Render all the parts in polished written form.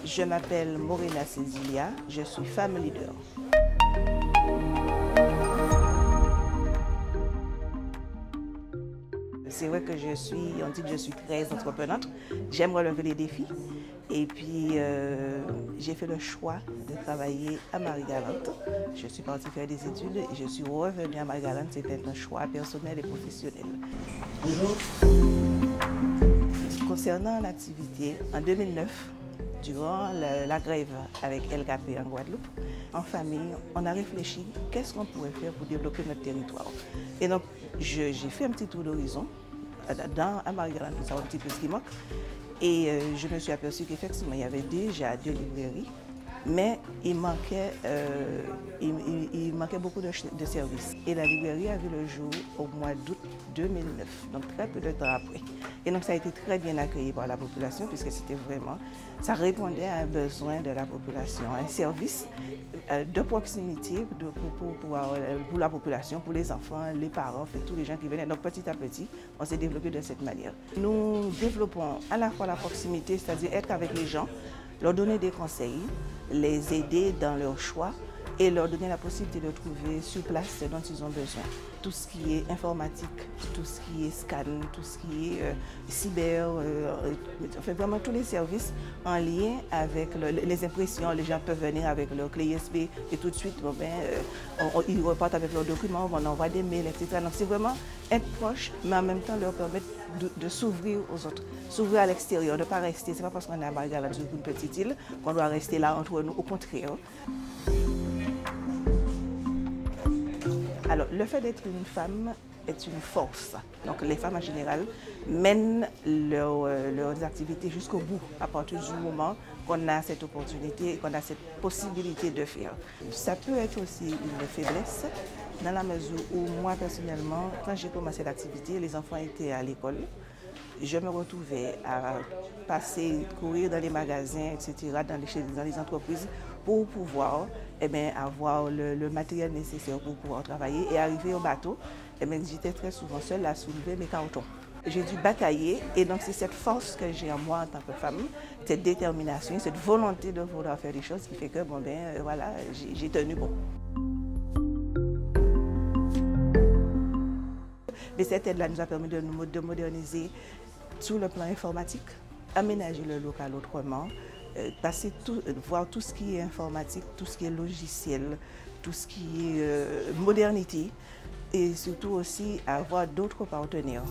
Je m'appelle Morena Cézilia, je suis femme leader. C'est vrai que on dit que je suis très entreprenante, j'aime relever les défis. Et puis, j'ai fait le choix de travailler à Marie-Galante. Je suis partie faire des études et je suis revenue à Marie-Galante. C'était un choix personnel et professionnel. Concernant l'activité, en 2009, durant la grève avec LKP en Guadeloupe, en famille, on a réfléchi qu'est-ce qu'on pourrait faire pour développer notre territoire. Et donc, j'ai fait un petit tour d'horizon à Marie-Galante, nous avons un petit peu ce qui manque. Et je me suis aperçue qu'effectivement, il y avait déjà 2 librairies, mais il manquait beaucoup de services. Et la librairie a vu le jour au mois d'août 2009, donc très peu de temps après. Et donc ça a été très bien accueilli par la population, puisque ça répondait à un besoin de la population, un service de proximité pour la population, pour les enfants, les parents, tous les gens qui venaient. Donc petit à petit, on s'est développé de cette manière. Nous développons à la fois la proximité, c'est-à-dire être avec les gens, leur donner des conseils, les aider dans leurs choix et leur donner la possibilité de trouver sur place ce dont ils ont besoin. Tout ce qui est informatique, tout ce qui est scan, tout ce qui est cyber, vraiment tous les services en lien avec les impressions. Les gens peuvent venir avec leur clé USB et tout de suite, ils repartent avec leurs documents, on envoie des mails, etc. Donc c'est vraiment être proche, mais en même temps leur permettre de s'ouvrir aux autres, s'ouvrir à l'extérieur, de ne pas rester. C'est pas parce qu'on est à Marie-Galante, une petite île, qu'on doit rester là entre nous, au contraire. Alors, le fait d'être une femme est une force. Donc, les femmes en général mènent leurs activités jusqu'au bout, à partir du moment qu'on a cette opportunité, qu'on a cette possibilité de faire. Ça peut être aussi une faiblesse, dans la mesure où moi, personnellement, quand j'ai commencé l'activité, les enfants étaient à l'école. Je me retrouvais à courir dans les magasins, etc., dans les entreprises, pour pouvoir avoir le matériel nécessaire pour pouvoir travailler et arriver au bateau. J'étais très souvent seule à soulever mes cartons. J'ai dû batailler et donc c'est cette force que j'ai en moi en tant que femme, cette détermination, cette volonté de vouloir faire des choses qui fait que voilà, j'ai tenu bon. Mais cette aide-là nous a permis de moderniser sur le plan informatique, aménager le local autrement, voir tout ce qui est informatique, tout ce qui est logiciel, tout ce qui est modernité et surtout aussi avoir d'autres partenaires.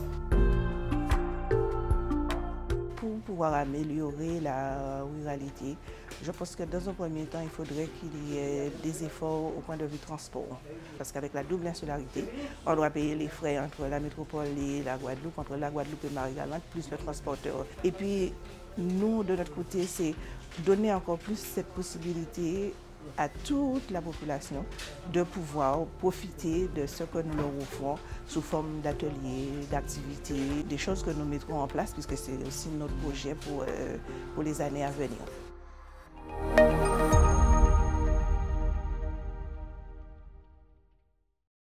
Pour pouvoir améliorer la ruralité, je pense que dans un premier temps, il faudrait qu'il y ait des efforts au point de vue transport. Parce qu'avec la double insularité, on doit payer les frais entre la métropole et la Guadeloupe, entre la Guadeloupe et Marie-Galante, plus le transporteur. Et puis, nous, de notre côté, c'est donner encore plus cette possibilité à toute la population de pouvoir profiter de ce que nous leur offrons sous forme d'ateliers, d'activités, des choses que nous mettrons en place puisque c'est aussi notre projet pour les années à venir.